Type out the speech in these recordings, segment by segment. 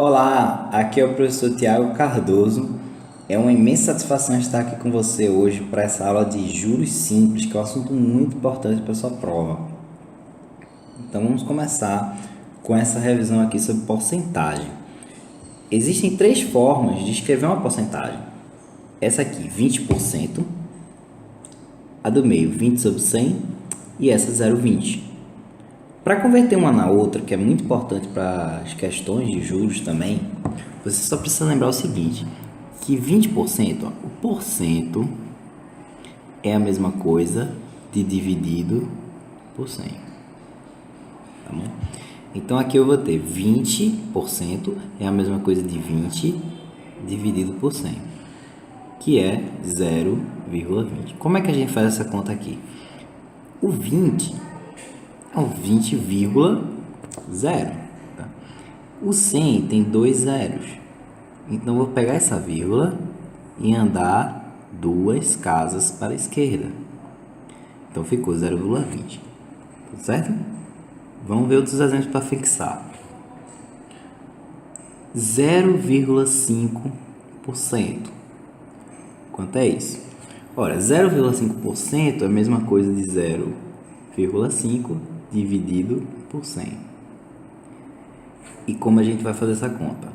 Olá, aqui é o professor Tiago Cardoso. É uma imensa satisfação estar aqui com você hoje para essa aula de juros simples, que é um assunto muito importante para a sua prova. Então vamos começar com essa revisão aqui sobre porcentagem. Existem três formas de escrever uma porcentagem. Essa aqui, 20%, a do meio, 20 sobre 100 e essa 0,20. Para converter uma na outra, que é muito importante para as questões de juros também, você só precisa lembrar o seguinte, que 20%, ó, o porcento é a mesma coisa de dividido por 100. Tá bom? Então aqui eu vou ter 20% é a mesma coisa de 20 dividido por 100, que é 0,20. Como é que a gente faz essa conta aqui? O 20 é o 20,0. Tá? O 100 tem dois zeros. Então, eu vou pegar essa vírgula e andar duas casas para a esquerda. Então, ficou 0,20. Tudo certo? Vamos ver outros exemplos para fixar. 0,5%. Quanto é isso? Ora, 0,5% é a mesma coisa de 0,5 dividido por 100. E como a gente vai fazer essa conta?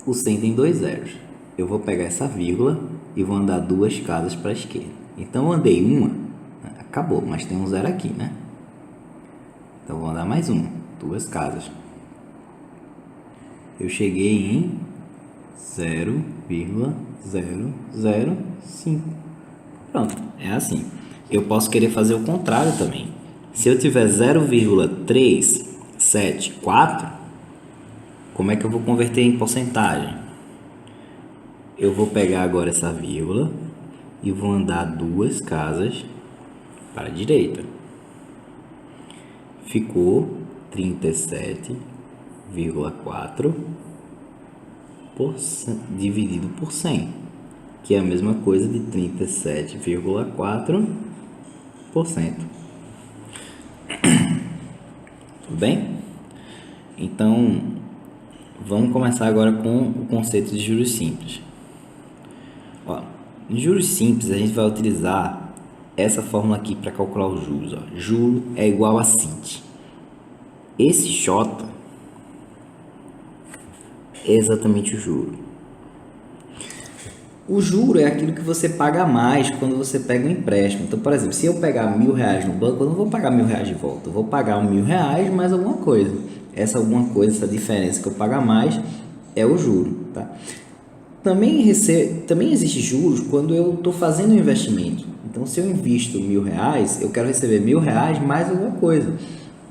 O 100 tem dois zeros. Eu vou pegar essa vírgula e vou andar duas casas para a esquerda. Então, eu andei uma, acabou, mas tem um zero aqui, né? Então, vou andar mais uma, duas casas. Eu cheguei em 0,005. Pronto, é assim. Eu posso querer fazer o contrário também. Se eu tiver 0,374, como é que eu vou converter em porcentagem? Eu vou pegar agora essa vírgula e vou andar duas casas para a direita. Ficou 37,4 dividido por 100, que é a mesma coisa de 37,4%. Tudo bem? Então, vamos começar agora com o conceito de juros simples. Ó, em juros simples, a gente vai utilizar essa fórmula aqui para calcular os juros. Ó. Juro é igual a CIT. Esse J é exatamente o juro. O juro é aquilo que você paga mais quando você pega um empréstimo. Então, por exemplo, se eu pegar R$1.000 no banco, eu não vou pagar R$1.000 de volta. Eu vou pagar R$1.000 mais alguma coisa. Essa alguma coisa, essa diferença que eu pago a mais é o juro. Tá? Também existe juros quando eu estou fazendo um investimento. Então, se eu invisto R$1.000, eu quero receber R$1.000 mais alguma coisa.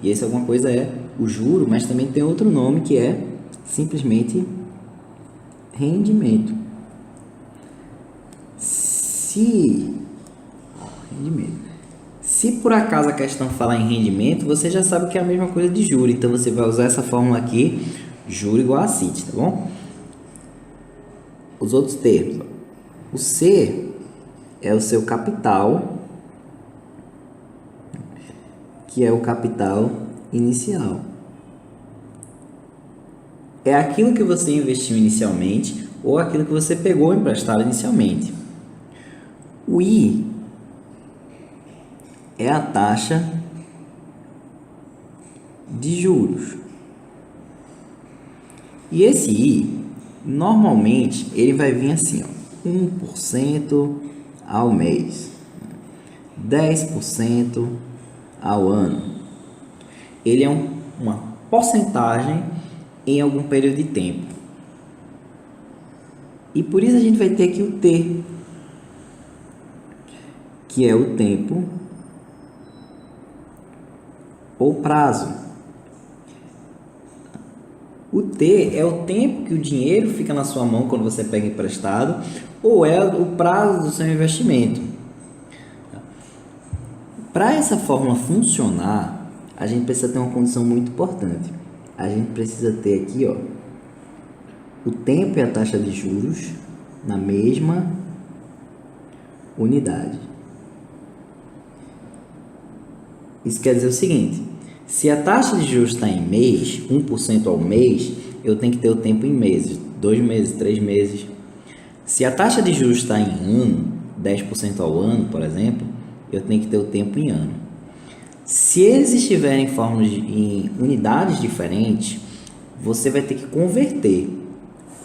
E esse alguma coisa é o juro, mas também tem outro nome que é simplesmente rendimento. Se por acaso a questão falar em rendimento, você já sabe que é a mesma coisa de juro. Então, você vai usar essa fórmula aqui, juro igual a CIT, tá bom? Os outros termos. O C é o seu capital, que é o capital inicial. É aquilo que você investiu inicialmente ou aquilo que você pegou emprestado inicialmente. O I é a taxa de juros. E esse I, normalmente, ele vai vir assim, ó, 1% ao mês, 10% ao ano. Ele é uma porcentagem em algum período de tempo. E por isso a gente vai ter aqui o T, que é o tempo ou prazo. O T é o tempo que o dinheiro fica na sua mão quando você pega emprestado, ou é o prazo do seu investimento. Para essa fórmula funcionar, a gente precisa ter uma condição muito importante. A gente precisa ter aqui, ó, o tempo e a taxa de juros na mesma unidade. Isso quer dizer o seguinte, Se a taxa de juros está em mês, 1% ao mês, eu tenho que ter o tempo em meses, 2 meses, 3 meses. Se a taxa de juros está em ano, 10% ao ano, por exemplo, eu tenho que ter o tempo em ano. Se eles estiverem em unidades diferentes, você vai ter que converter.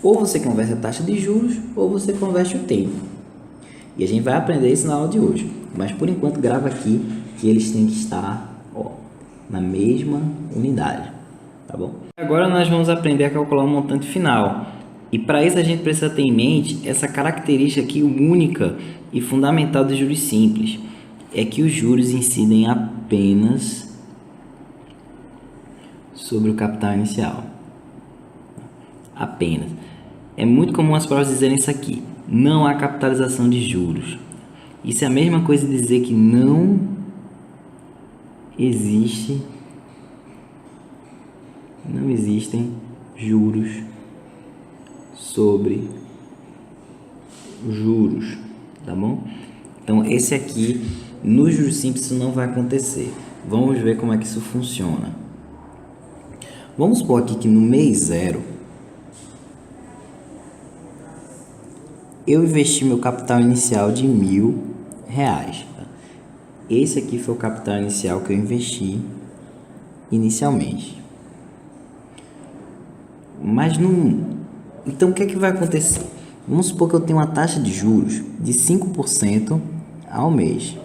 Ou você converte a taxa de juros, ou você converte o tempo. E a gente vai aprender isso na aula de hoje. Mas por enquanto grava aqui que eles têm que estar na mesma unidade, tá bom? Agora nós vamos aprender a calcular o montante final. E para isso a gente precisa ter em mente essa característica aqui única e fundamental dos juros simples. É que os juros incidem apenas sobre o capital inicial. Apenas. É muito comum as provas dizerem isso aqui. Não há capitalização de juros. Isso é a mesma coisa de dizer que não existem juros sobre juros, tá bom? Então esse aqui, nos juros simples, isso não vai acontecer. Vamos ver como é que isso funciona. Vamos supor aqui que no mês 0 eu investi meu capital inicial de R$1.000. Tá? Esse aqui foi o capital inicial que eu investi inicialmente. Mas não... Então o que é que vai acontecer? Vamos supor que eu tenho uma taxa de juros de 5% ao mês.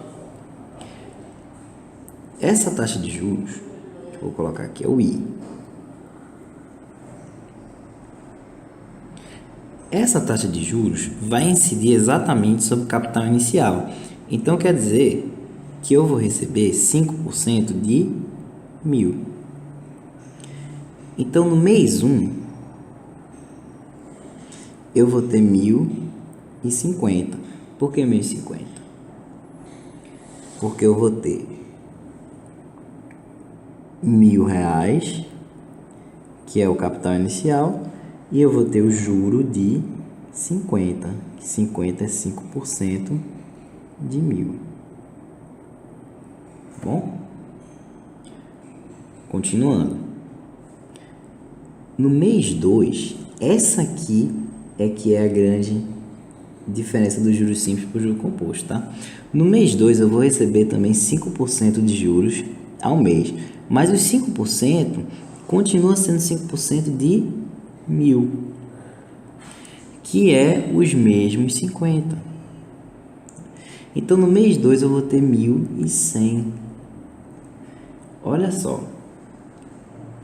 Essa taxa de juros, vou colocar aqui, é o I. Essa taxa de juros vai incidir exatamente sobre o capital inicial. Então, quer dizer que eu vou receber 5% de 1.000. Então, no mês 1, eu vou ter 1.050. Por que 1.050? Porque eu vou ter R$1.000, que é o capital inicial, e eu vou ter o juro de 50, que 50 é 5% de 1.000. Bom? Continuando. No mês 2, essa aqui é que é a grande diferença dos juros simples para o juro composto, tá? No mês 2 eu vou receber também 5% de juros ao mês, mas os 5% continua sendo 5% de 1.000, que é os mesmos 50. Então no mês 2 eu vou ter 1.100. Olha só,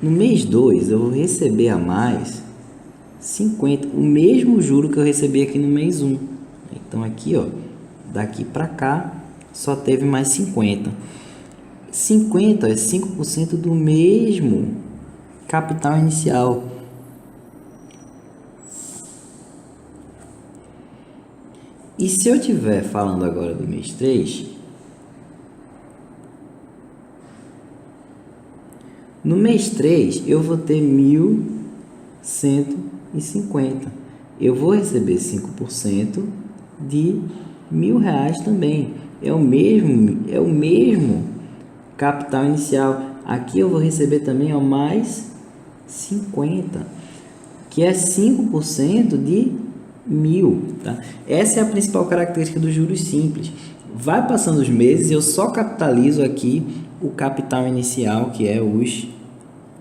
no mês 2 eu vou receber a mais 50, o mesmo juro que eu recebi aqui no mês 1. Então aqui, ó, daqui para cá só teve mais 50. 50 é 5% do mesmo capital inicial. E se eu estiver falando agora do mês 3, no mês 3 eu vou ter 1.150. Eu vou receber 5% de R$1.000 também. É o mesmo capital inicial. Aqui eu vou receber também mais 50, que é 5% de 1.000. Tá? Essa é a principal característica dos juros simples. Vai passando os meses, eu só capitalizo aqui o capital inicial, que é os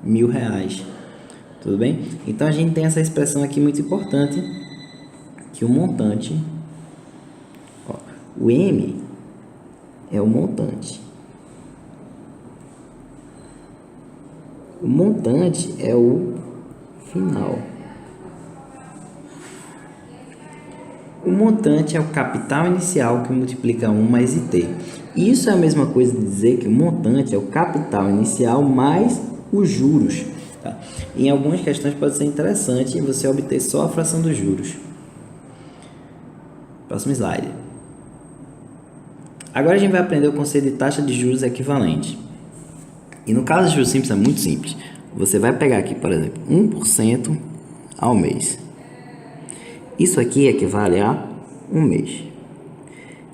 R$1.000. Tudo bem? Então a gente tem essa expressão aqui muito importante, que o montante, ó, o M é o montante. O montante é o final. O montante é o capital inicial que multiplica 1 mais IT. Isso é a mesma coisa de dizer que o montante é o capital inicial mais os juros. Tá? Em algumas questões pode ser interessante você obter só a fração dos juros. Próximo slide. Agora a gente vai aprender o conceito de taxa de juros equivalente. E no caso de juros simples é muito simples. Você vai pegar aqui, por exemplo, 1% ao mês. Isso aqui equivale a um mês.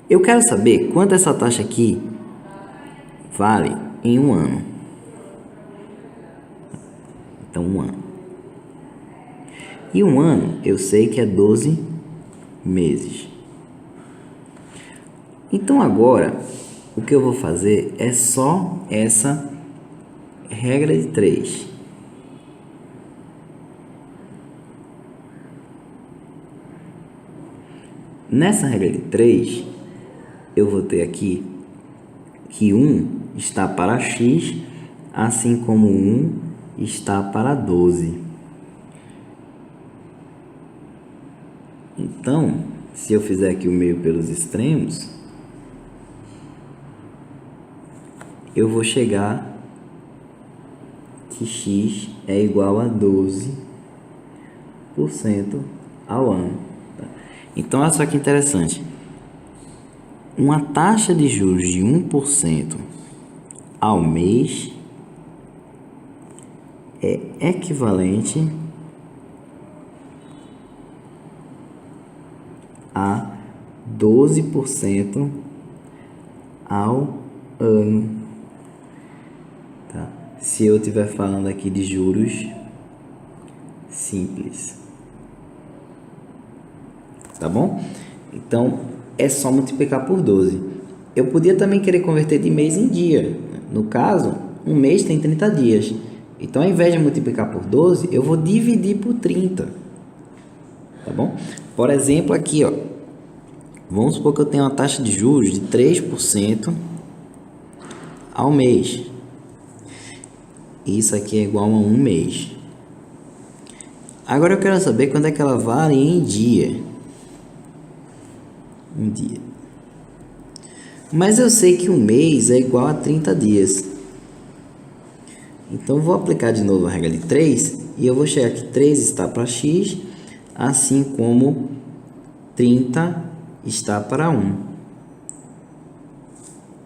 Eu quero saber quanto essa taxa aqui vale em um ano. É um ano. E um ano eu sei que é 12 meses. Então agora o que eu vou fazer é só essa regra de 3. Nessa regra de 3, eu vou ter aqui que 1 está para x, assim como 1 está para 12. Então, se eu fizer aqui o meio pelos extremos, eu vou chegar que x é igual a 12% ao ano. Então, olha só que interessante. Uma taxa de juros de 1% ao mês é equivalente a 12% ao ano. Tá? Se eu estiver falando aqui de juros simples. Tá bom? Então, é só multiplicar por 12. Eu podia também querer converter de mês em dia. No caso, um mês tem 30 dias. Então, ao invés de multiplicar por 12, eu vou dividir por 30. Tá bom? Por exemplo, aqui, ó. Vamos supor que eu tenho uma taxa de juros de 3% ao mês. Isso aqui é igual a um mês. Agora eu quero saber quando é que ela vale em dia. Um dia. Mas eu sei que um mês é igual a 30 dias. Então, vou aplicar de novo a regra de 3. E eu vou chegar que 3 está para x, assim como 30 está para 1.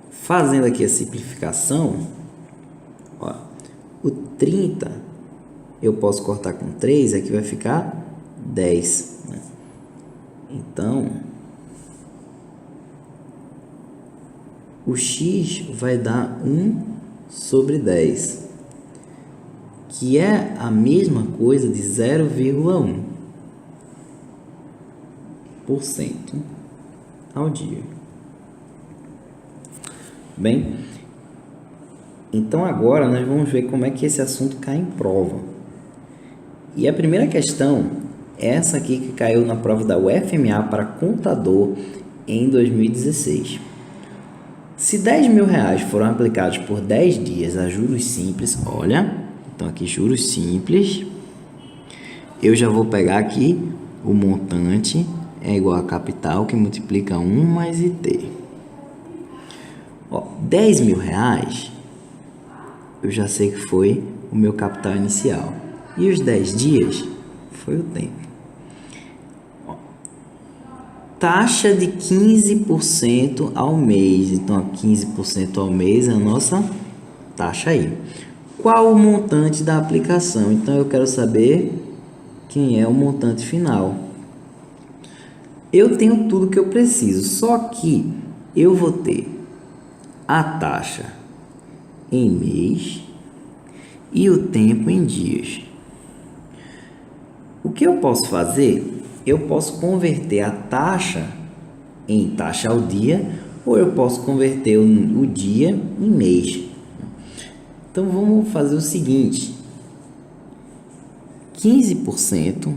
Fazendo aqui a simplificação, ó, o 30 eu posso cortar com 3, aqui vai ficar 10. Né? Então, o x vai dar 1/10, que é a mesma coisa de 0,1% ao dia. Bem, então agora nós vamos ver como é que esse assunto cai em prova. E a primeira questão é essa aqui que caiu na prova da UFMA para contador em 2016. Se 10 mil reais foram aplicados por 10 dias a juros simples, olha, então aqui juros simples, eu já vou pegar aqui o montante é igual a capital que multiplica 1 mais IT. Ó, 10 mil reais, eu já sei que foi o meu capital inicial. E os 10 dias foi o tempo. Ó, taxa de 15% ao mês. Então, 15% ao mês é a nossa taxa aí. Qual o montante da aplicação? Então, eu quero saber quem é o montante final. Eu tenho tudo que eu preciso, só que eu vou ter a taxa em mês e o tempo em dias. O que eu posso fazer? Eu posso converter a taxa em taxa ao dia, ou eu posso converter o dia em mês. Então, vamos fazer o seguinte: 15%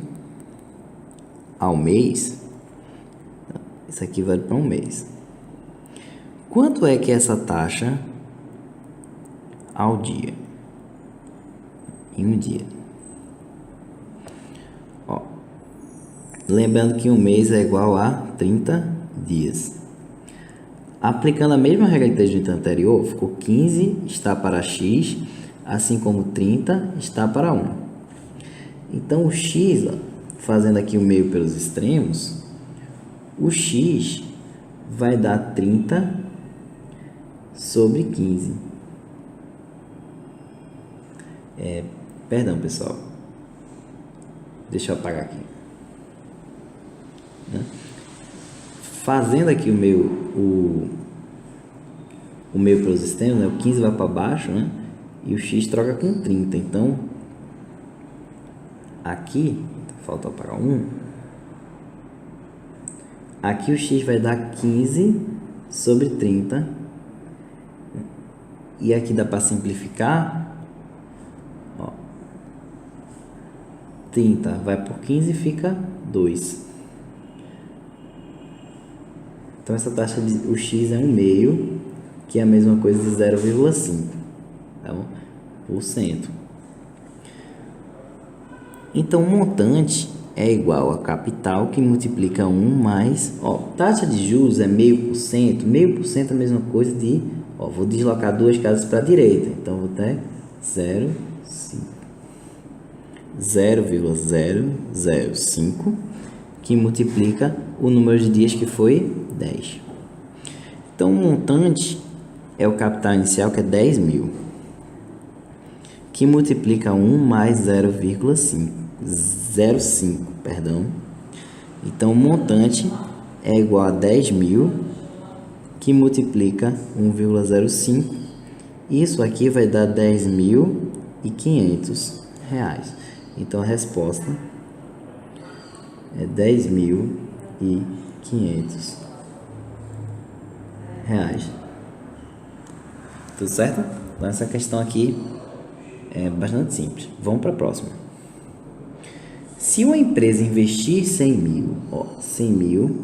ao mês, isso aqui vale para um mês. Quanto é que é essa taxa ao dia? Em um dia. Ó, lembrando que um mês é igual a 30 dias. Aplicando a mesma regra de 3 do item anterior, ficou 15 está para x, assim como 30 está para 1. Então, o x, ó, fazendo aqui o meio pelos extremos, o x vai dar 30/15. Perdão, pessoal. Deixa eu apagar aqui. Né? Fazendo aqui o meio pelos extremos, né? O 15 vai para baixo, né? E o x troca com 30. Então, aqui, falta apagar 1. Aqui o x vai dar 15 sobre 30. E aqui dá para simplificar. Ó, 30 vai por 15 e fica 2. Então essa taxa de o x é 1/2, que é a mesma coisa de 0,5, então, por cento. Então o montante é igual a capital que multiplica 1 mais, ó, taxa de juros é 0,5%, 0,5% é a mesma coisa de, ó, vou deslocar 2 casas para a direita, então vou ter 0,005, que multiplica o número de dias que foi 10. Então o montante é o capital inicial, que é 10.000, que multiplica 1 mais 0,05, perdão. Então o montante é igual a 10.000, que multiplica 1,05. Isso aqui vai dar 10.500 reais. Então a resposta é 10.500 reais. Tudo certo? Então essa questão aqui é bastante simples. Vamos para a próxima. Se uma empresa investir 100.000, ó, 100.000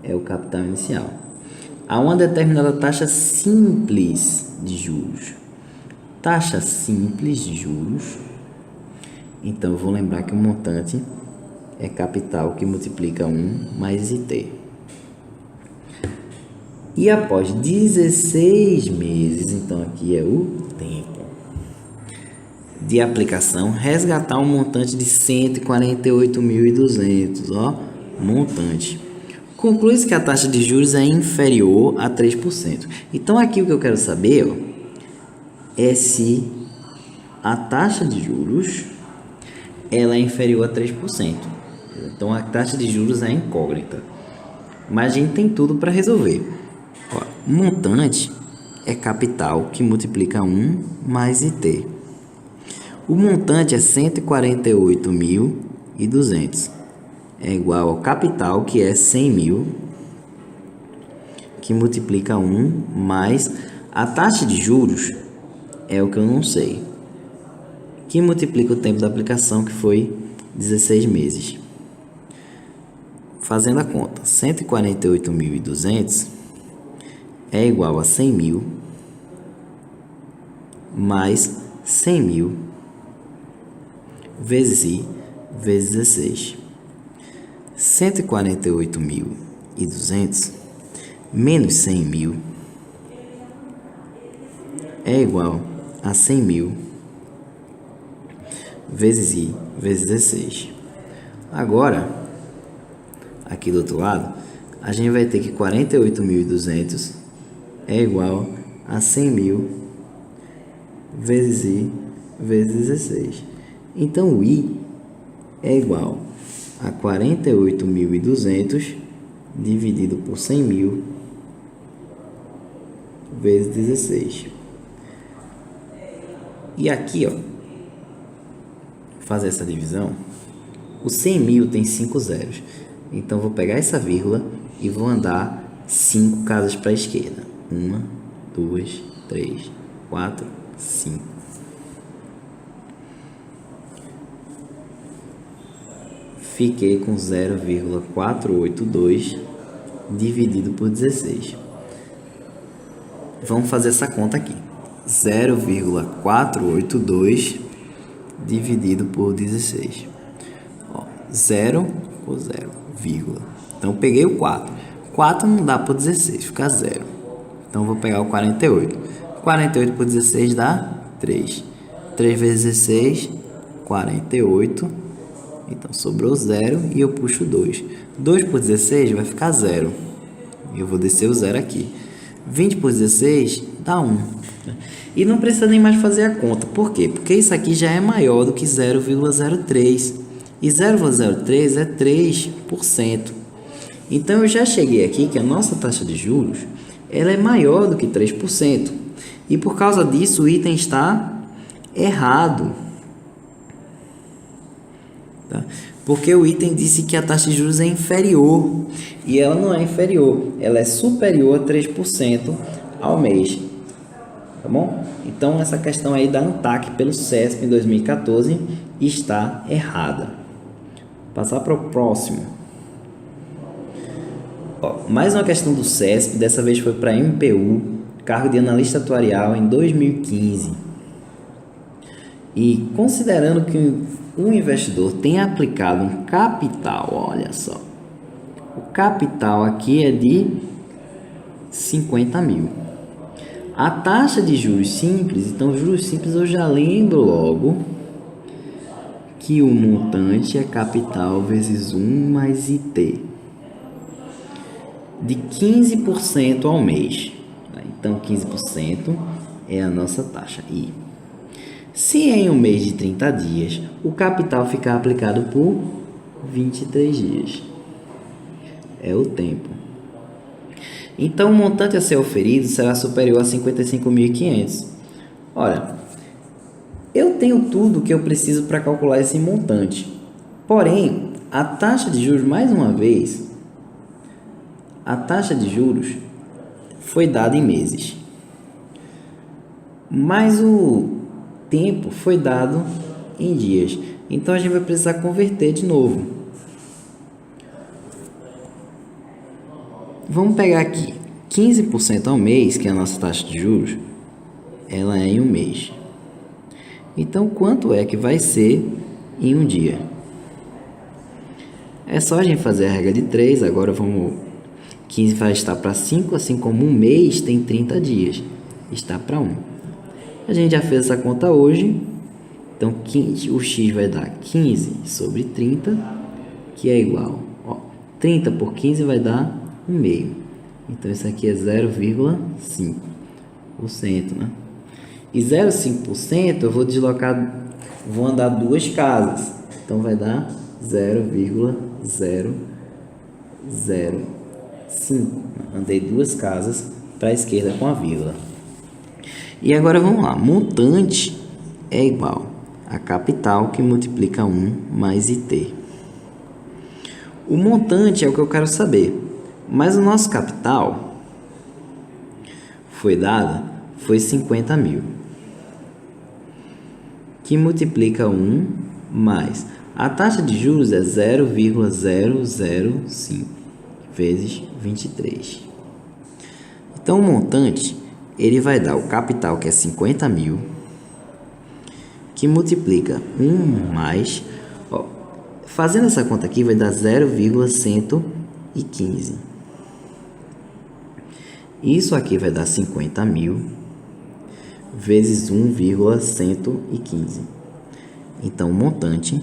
é o capital inicial, a uma determinada taxa simples de juros. Taxa simples de juros. Então eu vou lembrar que o montante é capital que multiplica 1 mais IT. E após 16 meses, então aqui é o tempo de aplicação, resgatar um montante de 148.200, ó, montante. Conclui-se que a taxa de juros é inferior a 3%. Então aqui o que eu quero saber, ó, é se a taxa de juros ela é inferior a 3%. Então a taxa de juros é incógnita. Mas a gente tem tudo para resolver. Ó, montante é capital que multiplica 1 mais IT. O montante é 148.200. É igual ao capital, que é 100.000, que multiplica 1 mais a taxa de juros, é o que eu não sei, que multiplica o tempo da aplicação, que foi 16 meses. Fazendo a conta, 148.200 é igual a 100.000 mais 100.000 vezes I vezes 16. 148.200 menos 100.000 é igual a 100.000 vezes I vezes 16. Agora, aqui do outro lado, a gente vai ter que 48.200 é igual a 100.000 vezes I vezes 16. Então, o I é igual a 48.200 dividido por 100.000 vezes 16. E aqui, ó, fazer essa divisão, o 100.000 tem 5 zeros. Então, vou pegar essa vírgula e vou andar 5 casas para a esquerda. 1, 2, 3, 4, 5. Fiquei com 0,482 dividido por 16. Vamos fazer essa conta aqui. 0,482 dividido por 16. Ó, 0 por 0, vírgula. Então, peguei o 4. 4 não dá por 16, fica 0. Então, vou pegar o 48. 48 por 16 dá 3. 3 vezes 16, 48. Então, sobrou 0 e eu puxo 2. 2 por 16 vai ficar 0. E eu vou descer o 0 aqui. 20 por 16 dá 1. E não precisa nem mais fazer a conta. Por quê? Porque isso aqui já é maior do que 0,03. E 0,03 é 3%. Então, eu já cheguei aqui que a nossa taxa de juros ela é maior do que 3%. E por causa disso, o item está errado. tá? Porque o item disse que a taxa de juros é inferior, e ela não é inferior, ela é superior a 3% ao mês, tá bom? Então, essa questão aí da ANTAC pelo CESP em 2014 está errada. Passar para o próximo. Ó, mais uma questão do CESP, dessa vez foi para MPU, cargo de analista atuarial em 2015. E considerando que um investidor tenha aplicado um capital, olha só, o capital aqui é de 50 mil. A taxa de juros simples, então juros simples eu já lembro logo que o montante é capital vezes 1 mais IT, de 15% ao mês. Então 15% é a nossa taxa I. Se em um mês de 30 dias o capital ficar aplicado por 23 dias, é o tempo. Então o montante a ser oferido será superior a 55.500. Olha, eu tenho tudo que eu preciso para calcular esse montante. Porém, a taxa de juros, mais uma vez, a taxa de juros foi dada em meses. Mas o tempo foi dado em dias. Então a gente vai precisar converter de novo. Vamos pegar aqui 15% ao mês, que é a nossa taxa de juros, ela é em um mês. Então quanto é que vai ser em um dia? É só a gente fazer a regra de 3, agora vamos 15 vai estar para 5, assim como um mês tem 30 dias, está para 1. A gente já fez essa conta hoje, então 15, o x vai dar 15 sobre 30, que é igual, 30 por 15 vai dar 1,5. Então isso aqui é 0,5%, né? E 0,5% eu vou deslocar, vou andar 2 casas, então vai dar 0,005. Andei 2 casas para a esquerda com a vírgula. E agora vamos lá, montante é igual a capital que multiplica 1 mais IT. O montante é o que eu quero saber, mas o nosso capital foi 50 mil, que multiplica 1 mais a taxa de juros é 0,005 vezes 23. Então o montante ele vai dar o capital, que é 50 mil, que multiplica 1 mais, fazendo essa conta aqui vai dar 0,115. Isso aqui vai dar 50 mil vezes 1,115. Então o montante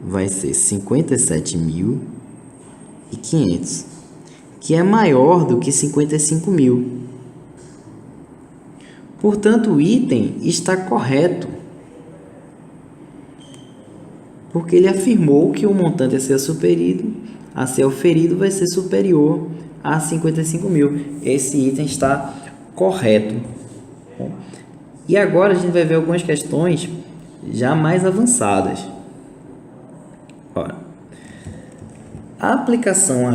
vai ser 57.500, que é maior do que 55 mil. Portanto, o item está correto, porque ele afirmou que o montante a ser oferido vai ser superior a 55 mil. Esse item está correto. E agora a gente vai ver algumas questões já mais avançadas. Ora, a aplicação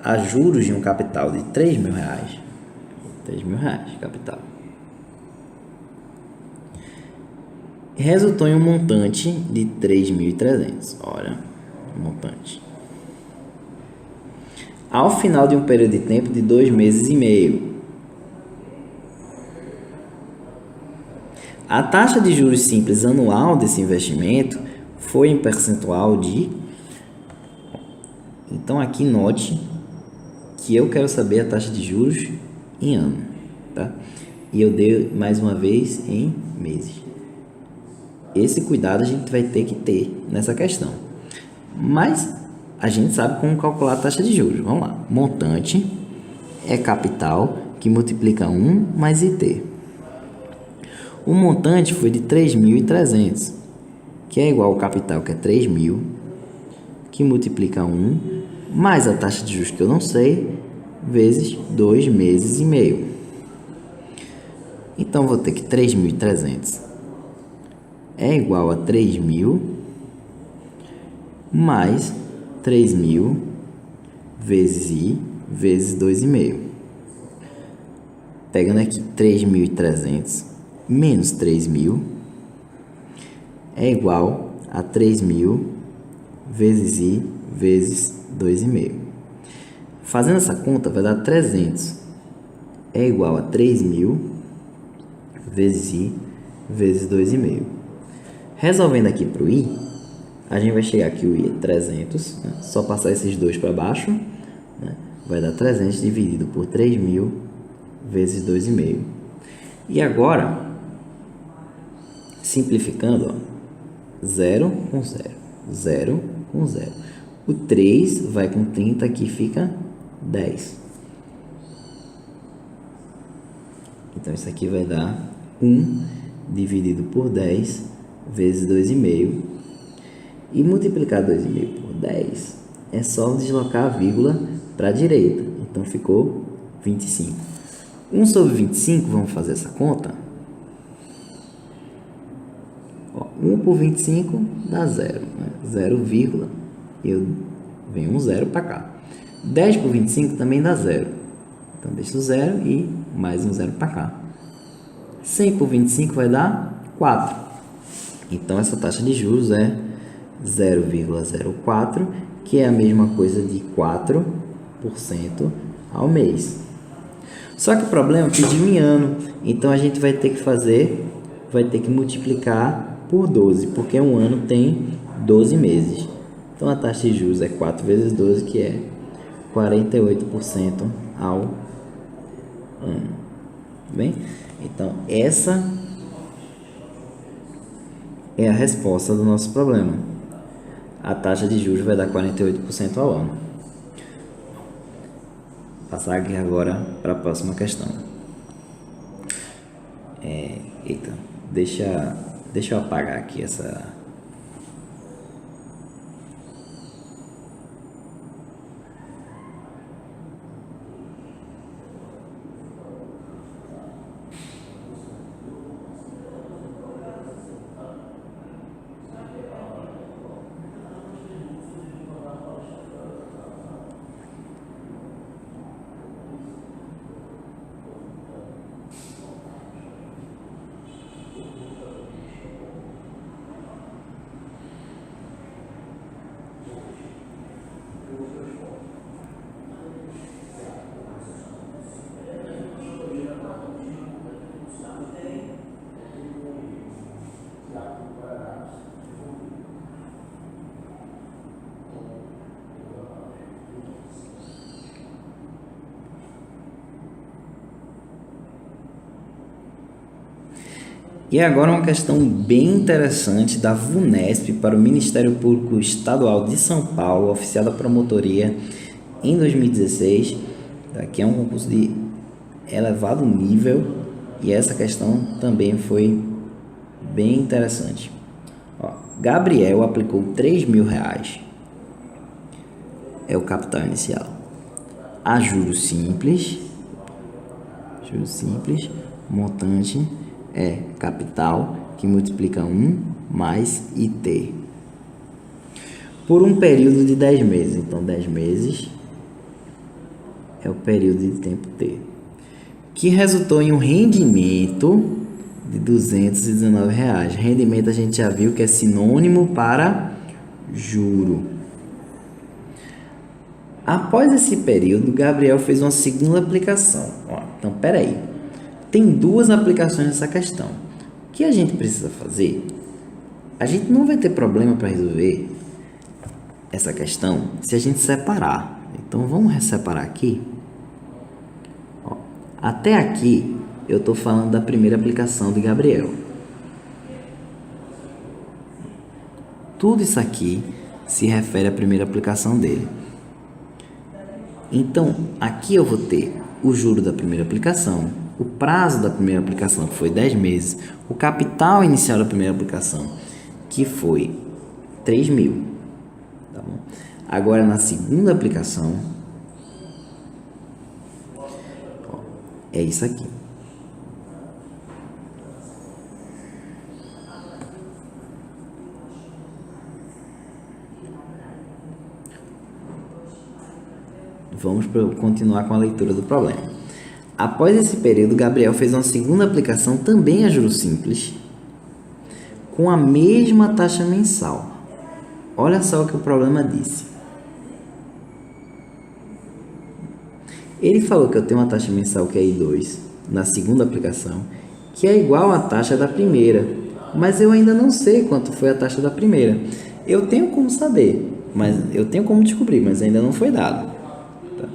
a juros de um capital de 3 mil reais, 3 mil reais capital, resultou em um montante de 3.300. Olha, montante. Ao final de um período de tempo de 2 meses e meio, a taxa de juros simples anual desse investimento foi em percentual de... Então aqui note que eu quero saber a taxa de juros em ano, tá? E eu dei mais uma vez em meses. Esse cuidado a gente vai ter que ter nessa questão. Mas a gente sabe como calcular a taxa de juros. Vamos lá. Montante é capital que multiplica 1 mais IT. O montante foi de 3.300, que é igual ao capital, que é 3.000, que multiplica 1 mais a taxa de juros que eu não sei, vezes 2 meses e meio. Então vou ter que 3.300 é igual a 3.000 mais 3.000 vezes I vezes 2,5. Pegando aqui 3.300 menos 3.000 é igual a 3.000 vezes I vezes 2,5. Fazendo essa conta vai dar 300 é igual a 3.000 vezes I vezes 2,5. Resolvendo aqui para o I, a gente vai chegar aqui, o I é 300, né? Só passar esses dois para baixo, né? Vai dar 300 dividido por 3.000 vezes 2,5. E agora, simplificando, 0 com 0, 0 com 0. O 3 vai com 30, aqui fica 10. Então, isso aqui vai dar 1 dividido por 10 vezes 2,5. E multiplicar 2,5 por 10 é só deslocar a vírgula para a direita. Então, ficou 25. 1 sobre 25, vamos fazer essa conta. 1 por 25 dá 0. Né? 0, eu venho um 0 para cá. 10 por 25 também dá 0. Então, deixa o 0 e mais um 0 para cá. 100 por 25 vai dar 4. Então, essa taxa de juros é 0,04, que é a mesma coisa de 4% ao mês. Só que o problema é pedir em ano. Então, a gente vai ter que multiplicar por 12, porque um ano tem 12 meses. Então, a taxa de juros é 4 vezes 12, que é 48% ao ano. Bem? Então, essa é a resposta do nosso problema. A taxa de juros vai dar 48% ao ano. Vou passar aqui agora para a próxima questão. Deixa eu apagar aqui essa... E agora uma questão bem interessante da VUNESP para o Ministério Público Estadual de São Paulo, oficial da promotoria em 2016, que é um concurso de elevado nível, e essa questão também foi bem interessante. Gabriel aplicou R$3.000, é o capital inicial, a juros simples, montante é capital, que multiplica 1 mais IT, por um período de 10 meses. Então, 10 meses é o período de tempo T, que resultou em um rendimento de R$219. Rendimento a gente já viu que é sinônimo para juro. Após esse período, Gabriel fez uma segunda aplicação. Então, peraí. Tem duas aplicações nessa questão. O que a gente precisa fazer? A gente não vai ter problema para resolver essa questão se a gente separar. Então, vamos separar aqui. Até aqui, eu estou falando da primeira aplicação de Gabriel. Tudo isso aqui se refere à primeira aplicação dele. Então, aqui eu vou ter o juro da primeira aplicação, o prazo da primeira aplicação, que foi 10 meses, o capital inicial da primeira aplicação, que foi 3.000. Tá bom? Agora, na segunda aplicação, é isso aqui. Vamos continuar com a leitura do problema. Após esse período, Gabriel fez uma segunda aplicação também a juros simples, com a mesma taxa mensal. Olha só o que o problema disse. Ele falou que eu tenho uma taxa mensal que é I2 na segunda aplicação, que é igual à taxa da primeira, mas eu ainda não sei quanto foi a taxa da primeira. Eu tenho como saber, mas eu tenho como descobrir, mas ainda não foi dado. Tá?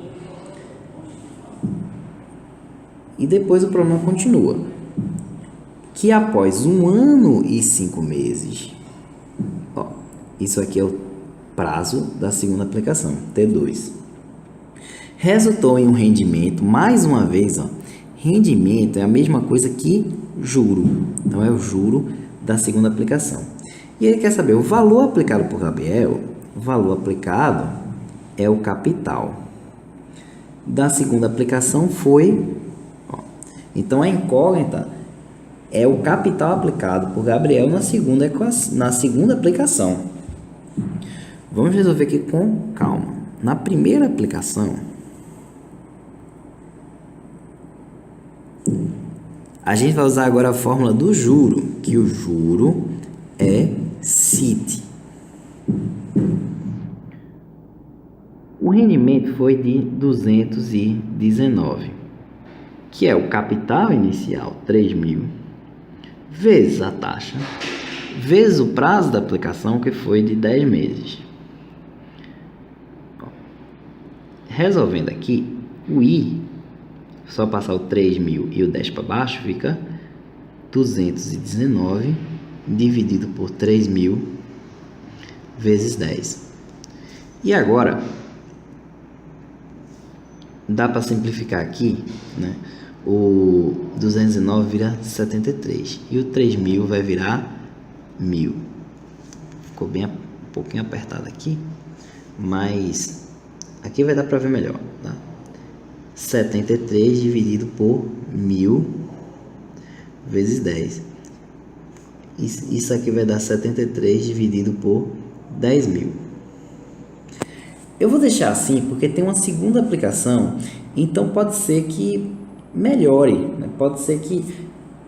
E depois o problema continua. Que após 1 ano e 5 meses, ó, isso aqui é o prazo da segunda aplicação, T2, resultou em um rendimento, mais uma vez, ó, rendimento é a mesma coisa que juro, então é o juro da segunda aplicação. E ele quer saber o valor aplicado por Gabriel. O valor aplicado é o capital. Da segunda aplicação foi, ó, então a incógnita é o capital aplicado por Gabriel na segunda aplicação. Vamos resolver aqui com calma. Na primeira aplicação, a gente vai usar agora a fórmula do juro, que o juro é CIT. O rendimento foi de 219, que é o capital inicial, 3.000, vezes a taxa, vezes o prazo da aplicação, que foi de 10 meses. Resolvendo aqui, o I, só passar o 3.000 e o 10 para baixo, fica 219 dividido por 3.000 vezes 10. E agora, dá para simplificar aqui, né? O 219 vira 73 e o 3.000 vai virar 1.000. Ficou bem um pouquinho apertado aqui, mas aqui vai dar para ver melhor, tá? 73 dividido por 1.000 vezes 10. Isso aqui vai dar 73 dividido por 10.000. Eu vou deixar assim porque tem uma segunda aplicação, então pode ser que melhore, né? Pode ser que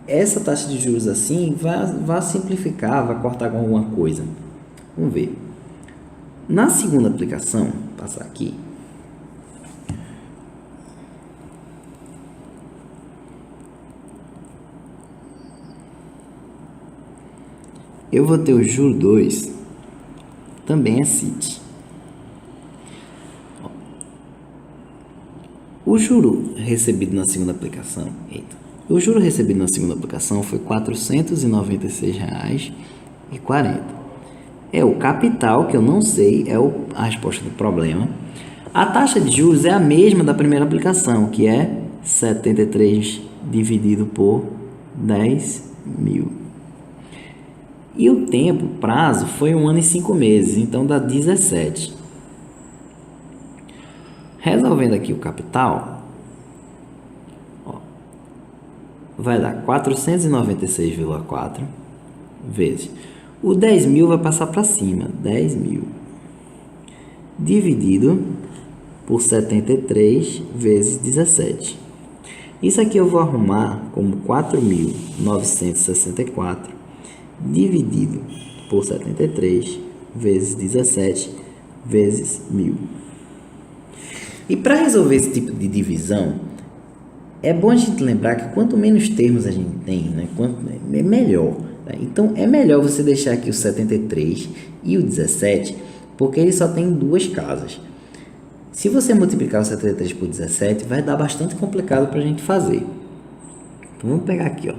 essa taxa de juros assim vá simplificar, vá cortar com alguma coisa. Vamos ver. Na segunda aplicação, vou passar aqui. Eu vou ter o juro 2, também é CIT. O juro recebido na segunda aplicação, o juro recebido na segunda aplicação foi R$ 496,40. É o capital, que eu não sei, é a resposta do problema. A taxa de juros é a mesma da primeira aplicação, que é 73 dividido por 10.000. E o tempo, prazo, foi 1 ano e 5 meses, então dá 17. Resolvendo aqui o capital, ó, vai dar 496,4 vezes. O 10.000 vai passar para cima, 10.000, dividido por 73 vezes 17. Isso aqui eu vou arrumar como 4.964 dividido por 73 vezes 17 vezes 1.000. E para resolver esse tipo de divisão, é bom a gente lembrar que quanto menos termos a gente tem, né, é melhor. Né? Então, é melhor você deixar aqui o 73 e o 17, porque ele só tem 2 casas. Se você multiplicar o 73 por 17, vai dar bastante complicado para a gente fazer. Então, vamos pegar aqui, ó,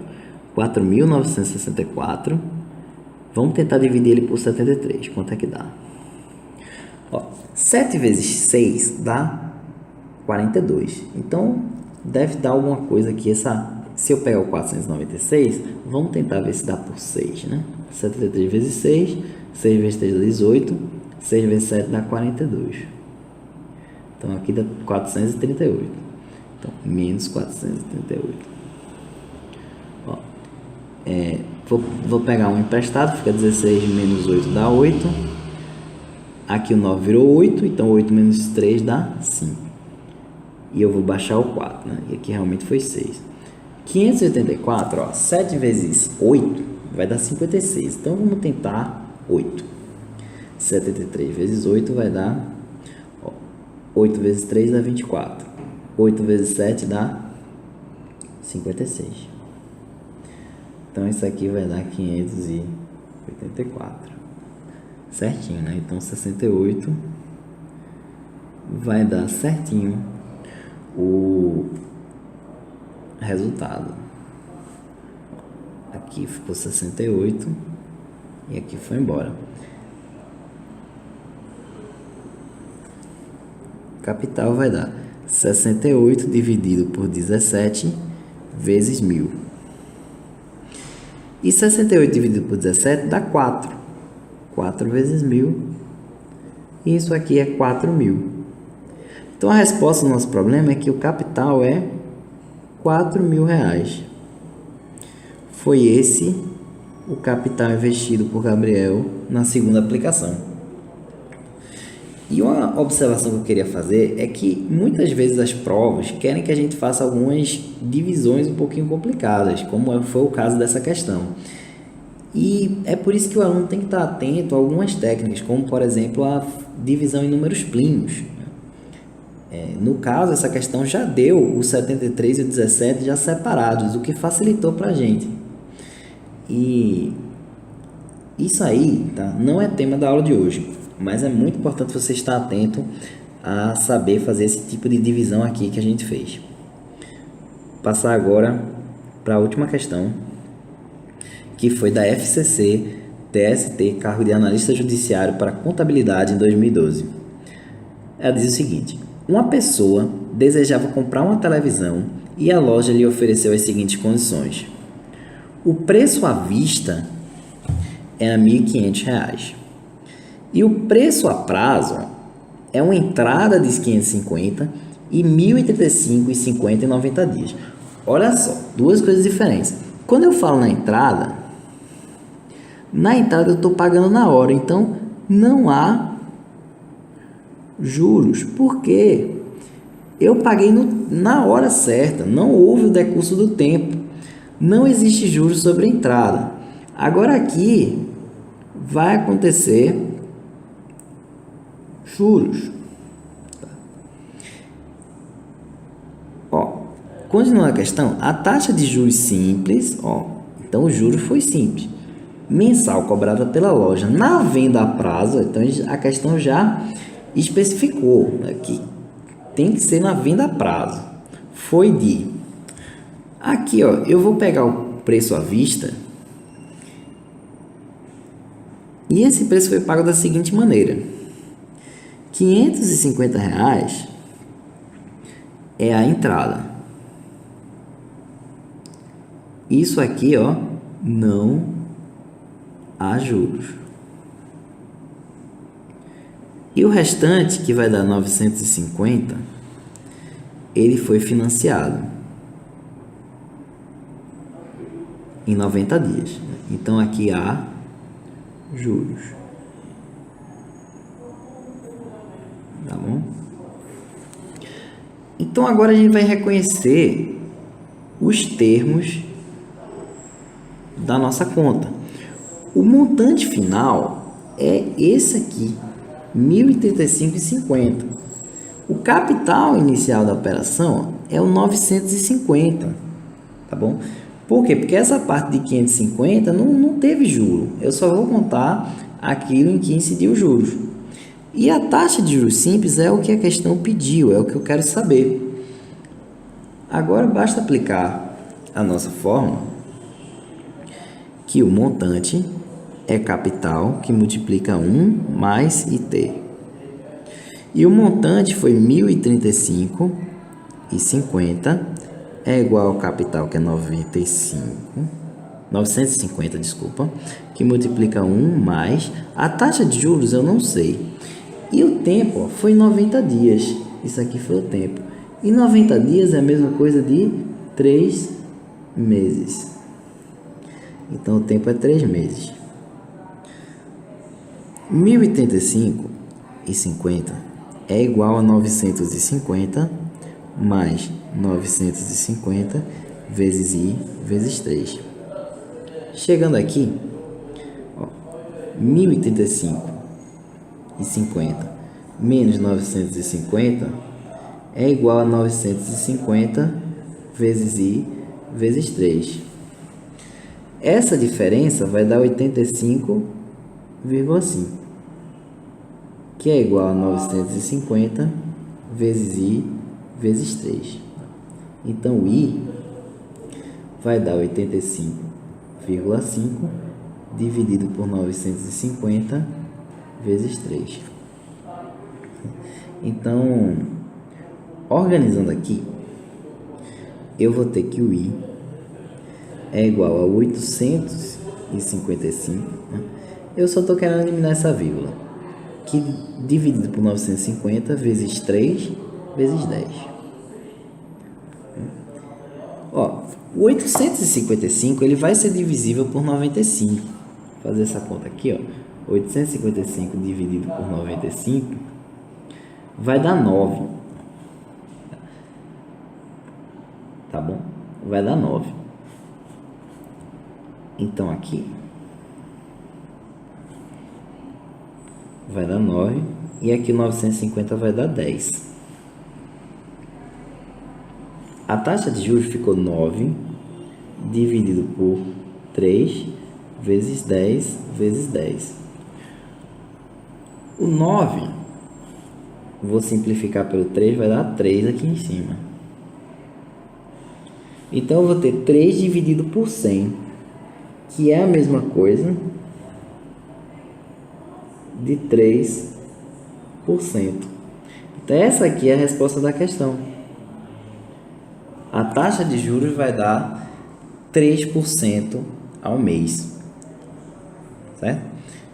4.964. Vamos tentar dividir ele por 73. Quanto é que dá? Ó, 7 vezes 6 dá 42. Então, deve dar alguma coisa aqui. Se eu pegar o 496, vamos tentar ver se dá por 6, né? 73 vezes 6, 6 vezes 3 dá 18, 6 vezes 7 dá 42. Então, aqui dá 438. Então, menos 438. Ó, vou pegar um emprestado, fica 16 menos 8 dá 8. Aqui o 9 virou 8, então 8 menos 3 dá 5. e eu vou baixar o 4, né? E aqui realmente foi 6. 584, ó, 7 vezes 8 vai dar 56. Então vamos tentar 8. 73 vezes 8 vai dar, ó, 8 vezes 3 dá 24. 8 vezes 7 dá 56. Então isso aqui vai dar 584. Certinho, né? Então 68 vai dar certinho o resultado. Aqui ficou 68 e aqui foi embora. Capital vai dar 68 dividido por 17 vezes 1000. E 68 dividido por 17 dá 4. 4 vezes 1000. E isso aqui é 4.000. Então a resposta do nosso problema é que o capital é R$4.000. Foi esse o capital investido por Gabriel na segunda aplicação. E uma observação que eu queria fazer é que muitas vezes as provas querem que a gente faça algumas divisões um pouquinho complicadas, como foi o caso dessa questão. E é por isso que o aluno tem que estar atento a algumas técnicas, como por exemplo a divisão em números primos. No caso, essa questão já deu o 73 e o 17 já separados, o que facilitou para a gente. E isso aí, tá, não é tema da aula de hoje, mas é muito importante você estar atento a saber fazer esse tipo de divisão aqui que a gente fez. Passar agora para a última questão, que foi da FCC TST, cargo de analista judiciário para contabilidade em 2012. Ela diz o seguinte: uma pessoa desejava comprar uma televisão e a loja lhe ofereceu as seguintes condições. O preço à vista era R$ 1.500 e o preço a prazo é uma entrada de 550 e 1.035,50 em 90 dias. Olha só, duas coisas diferentes. Quando eu falo na entrada eu estou pagando na hora, então não há juros, porque eu paguei na hora certa, não houve o decurso do tempo, não existe juros sobre a entrada. Agora aqui vai acontecer juros. Ó, continuando a questão, a taxa de juros simples, ó, então o juro foi simples, mensal cobrada pela loja na venda a prazo, então a questão já especificou aqui, tem que ser na venda a prazo, foi de, aqui ó, eu vou pegar o preço à vista, e esse preço foi pago da seguinte maneira: R$ 550 é a entrada. Isso aqui, ó, não há juros. E o restante, que vai dar 950, ele foi financiado em 90 dias. Então aqui há juros. Tá bom? Então agora a gente vai reconhecer os termos da nossa conta. O montante final é esse aqui, R$ 1.035,50. O capital inicial da operação é o 950, tá bom? Por quê? Porque essa parte de 550 não teve juro. Eu só vou contar aquilo em que incidiu os juros. E a taxa de juros simples é o que a questão pediu, é o que eu quero saber. Agora basta aplicar a nossa fórmula, que o montante é capital que multiplica 1 mais IT. E o montante foi 1.035,50 é igual ao capital, que é 950, desculpa, que multiplica 1 mais a taxa de juros, eu não sei. E o tempo, ó, foi 90 dias. Isso aqui foi o tempo. E 90 dias é a mesma coisa de 3 meses. Então o tempo é 3 meses. 1.035,50 é igual a 950 mais 950 vezes I vezes 3. Chegando aqui, 1085,50 menos 950 é igual a 950 vezes I vezes 3. Essa diferença vai dar 85,5, que é igual a 950 vezes I vezes 3. Então, o I vai dar 85,5 dividido por 950 vezes 3. Então, organizando aqui, eu vou ter que o I é igual a 855, né? Eu só estou querendo eliminar essa vírgula, que dividido por 950 vezes 3 vezes 10. Ó, o 855 ele vai ser divisível por 95. Vou fazer essa conta aqui, ó. 855 dividido por 95 vai dar 9. Tá bom? Vai dar 9. Então aqui vai dar 9 e aqui 950 vai dar 10. A taxa de juros ficou 9 dividido por 3 vezes 10 vezes 10. O 9, vou simplificar pelo 3, vai dar 3 aqui em cima. Então, eu vou ter 3 dividido por 100, que é a mesma coisa de 3%. Então, essa aqui é a resposta da questão. A taxa de juros vai dar 3% ao mês. Certo?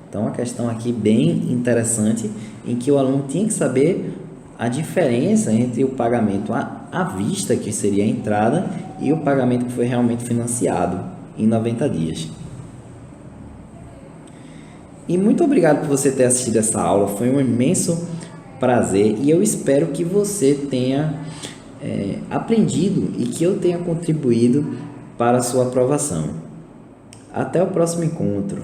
Então, a questão aqui bem interessante, em que o aluno tinha que saber a diferença entre o pagamento à vista, que seria a entrada, e o pagamento que foi realmente financiado em 90 dias. E muito obrigado por você ter assistido essa aula, foi um imenso prazer e eu espero que você tenha aprendido e que eu tenha contribuído para a sua aprovação. Até o próximo encontro.